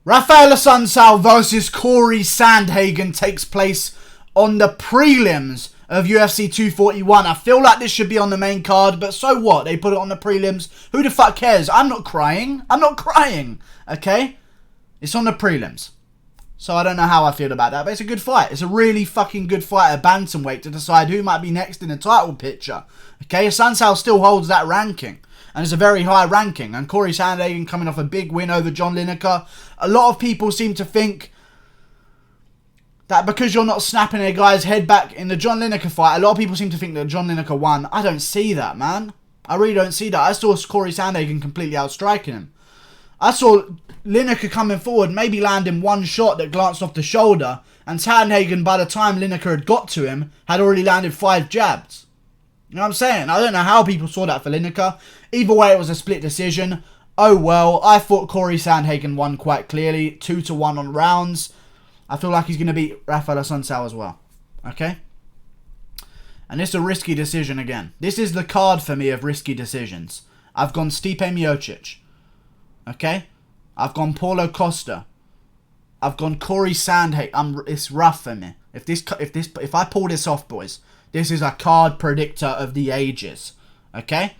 Raphael Assuncao versus Cory Sandhagen takes place on the prelims of UFC 241. I feel like this should be on the main card, but so what? They put it on the prelims. Who the fuck cares? I'm not crying. I'm not crying. Okay? It's on the prelims. So I don't know how I feel about that, but it's a good fight. It's a really fucking good fight at bantamweight to decide who might be next in the title picture. Okay? Assuncao still holds that ranking. And it's a very high ranking. And Cory Sandhagen coming off a big win over John Lineker. A lot of people seem to think that because you're not snapping a guy's head back in the John Lineker fight, a lot of people seem to think that John Lineker won. I don't see that, man. I really don't see that. I saw Cory Sandhagen completely outstriking him. I saw Lineker coming forward, maybe landing one shot that glanced off the shoulder. And Sandhagen, by the time Lineker had got to him, had already landed 5 jabs. You know what I'm saying? I don't know how people saw that for Lineker. Either way, it was a split decision. Oh well, I thought Cory Sandhagen won quite clearly. 2-1 on rounds. I feel like he's going to beat Raphael Assuncao as well. Okay? And this is a risky decision again. This is the card for me of risky decisions. I've gone Stipe Miocic. Okay? I've gone Paulo Costa. I've gone Cory Sandhagen. It's rough for me. If I pull this off, boys, this is a card predictor of the ages. Okay?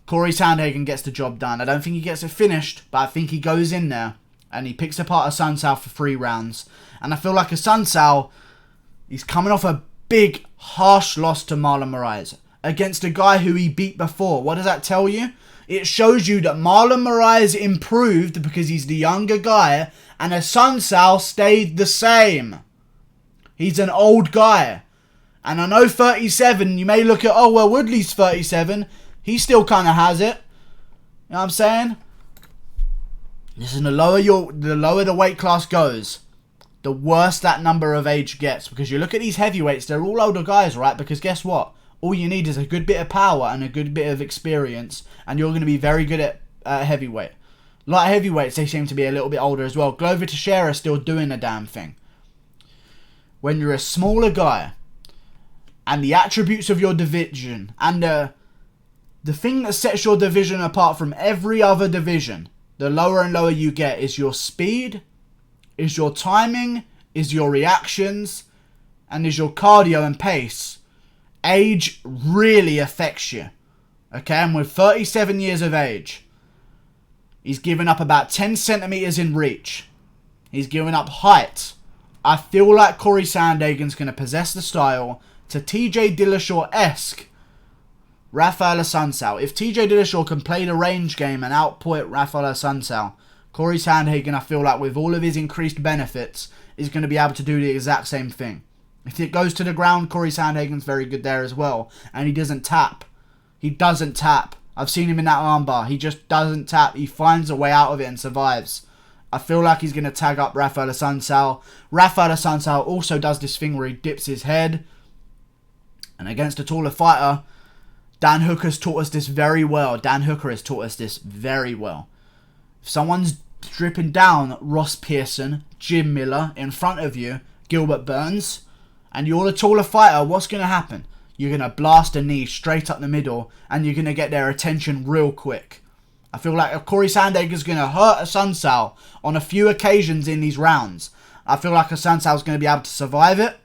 Cory Sandhagen gets the job done. I don't think he gets it finished, but I think he goes in there and he picks apart Assuncao for 3 rounds. And I feel like Assuncao, he's coming off a big, harsh loss to Marlon Moraes against a guy who he beat before. What does that tell you? It shows you that Marlon Moraes improved because he's the younger guy and Assuncao stayed the same. He's an old guy. And I know 37, you may look at, oh, well, Woodley's 37. He still kind of has it. You know what I'm saying? Listen, the lower the weight class goes, the worse that number of age gets. Because you look at these heavyweights, they're all older guys, right? Because guess what? All you need is a good bit of power and a good bit of experience. And you're going to be very good at heavyweight. Light heavyweights, they seem to be a little bit older as well. Glover Teixeira still doing the damn thing. When you're a smaller guy, and the attributes of your division, and the thing that sets your division apart from every other division, the lower and lower you get, is your speed, is your timing, is your reactions, and is your cardio and pace. Age really affects you. Okay, and with 37 years of age, he's given up about 10 centimeters in reach. He's given up height. I feel like Cory Sandhagen's going to possess the style to TJ Dillashaw-esque Raphael Assuncao. If TJ Dillashaw can play the range game and output Raphael Assuncao, Cory Sandhagen, I feel like with all of his increased benefits, is going to be able to do the exact same thing. If it goes to the ground, Cory Sandhagen's very good there as well. And he doesn't tap. He doesn't tap. I've seen him in that armbar. He just doesn't tap. He finds a way out of it and survives. I feel like he's going to tag up Raphael Assuncao. Raphael Assuncao also does this thing where he dips his head. And against a taller fighter, Dan Hooker's taught us this very well. Dan Hooker has taught us this very well. If someone's dripping down Ross Pearson, Jim Miller in front of you, Gilbert Burns, and you're the taller fighter, what's going to happen? You're going to blast a knee straight up the middle and you're going to get their attention real quick. I feel like if Cory Sandhagen's going to hurt Assuncao on a few occasions in these rounds, I feel like Assuncao's going to be able to survive it.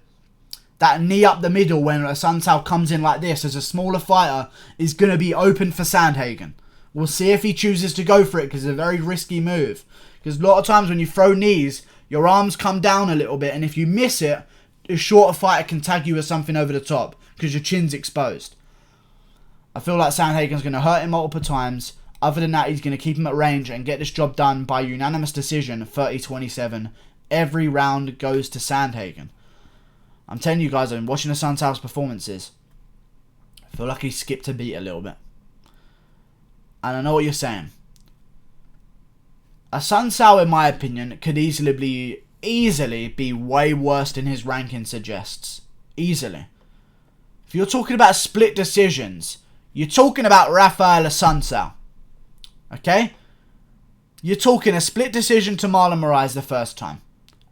That knee up the middle when Assuncao comes in like this as a smaller fighter is going to be open for Sandhagen. We'll see if he chooses to go for it because it's a very risky move. Because a lot of times when you throw knees, your arms come down a little bit and if you miss it, a shorter fighter can tag you with something over the top because your chin's exposed. I feel like Sandhagen's going to hurt him multiple times. Other than that, he's going to keep him at range and get this job done by unanimous decision, 30-27. Every round goes to Sandhagen. I'm telling you guys, I've been watching Assuncao's performances. I feel like he skipped a beat a little bit. And I know what you're saying. Assuncao, in my opinion, could easily be way worse than his ranking suggests. Easily. If you're talking about split decisions, you're talking about Raphael Assuncao. Okay? You're talking a split decision to Marlon Moraes the first time.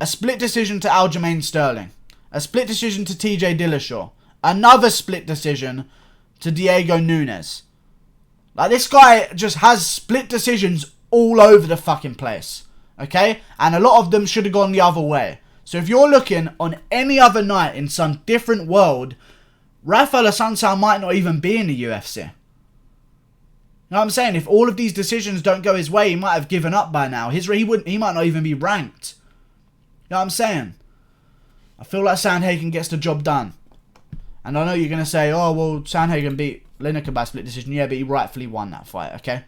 A split decision to Aljamain Sterling. A split decision to TJ Dillashaw. Another split decision to Diego Nunes. Like, this guy just has split decisions all over the fucking place. Okay? And a lot of them should have gone the other way. So if you're looking on any other night in some different world, Raphael Assuncao might not even be in the UFC. You know what I'm saying? If all of these decisions don't go his way, he might have given up by now. He might not even be ranked. You know what I'm saying? I feel like Sandhagen gets the job done. And I know you're going to say, oh, well, Sandhagen beat Lineker by split decision. Yeah, but he rightfully won that fight, okay?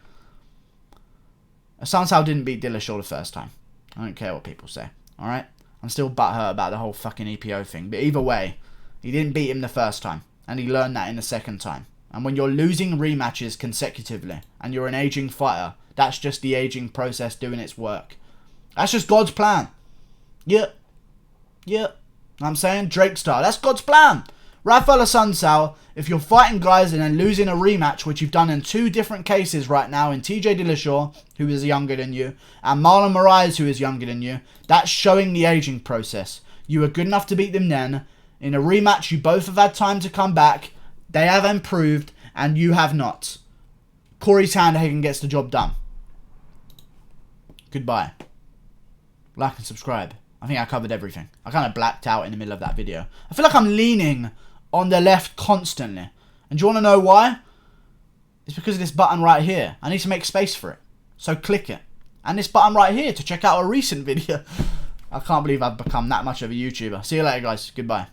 Assuncao didn't beat Dillashaw the first time. I don't care what people say, alright? I'm still butthurt about the whole fucking EPO thing. But either way, he didn't beat him the first time. And he learned that in the second time. And when you're losing rematches consecutively, and you're an aging fighter, that's just the aging process doing its work. That's just God's plan. Yep. Yep. Know what I'm saying? Drake style. That's God's plan. Raphael Assuncao, if you're fighting guys and then losing a rematch, which you've done in 2 different cases right now, in TJ Dillashaw, who is younger than you, and Marlon Moraes, who is younger than you, that's showing the aging process. You were good enough to beat them then. In a rematch, you both have had time to come back. They have improved, and you have not. Cory Sandhagen gets the job done. Goodbye. Like and subscribe. I think I covered everything. I kind of blacked out in the middle of that video. I feel like I'm leaning on the left constantly. And do you want to know why? It's because of this button right here. I need to make space for it. So click it. And this button right here to check out a recent video. I can't believe I've become that much of a YouTuber. See you later, guys. Goodbye.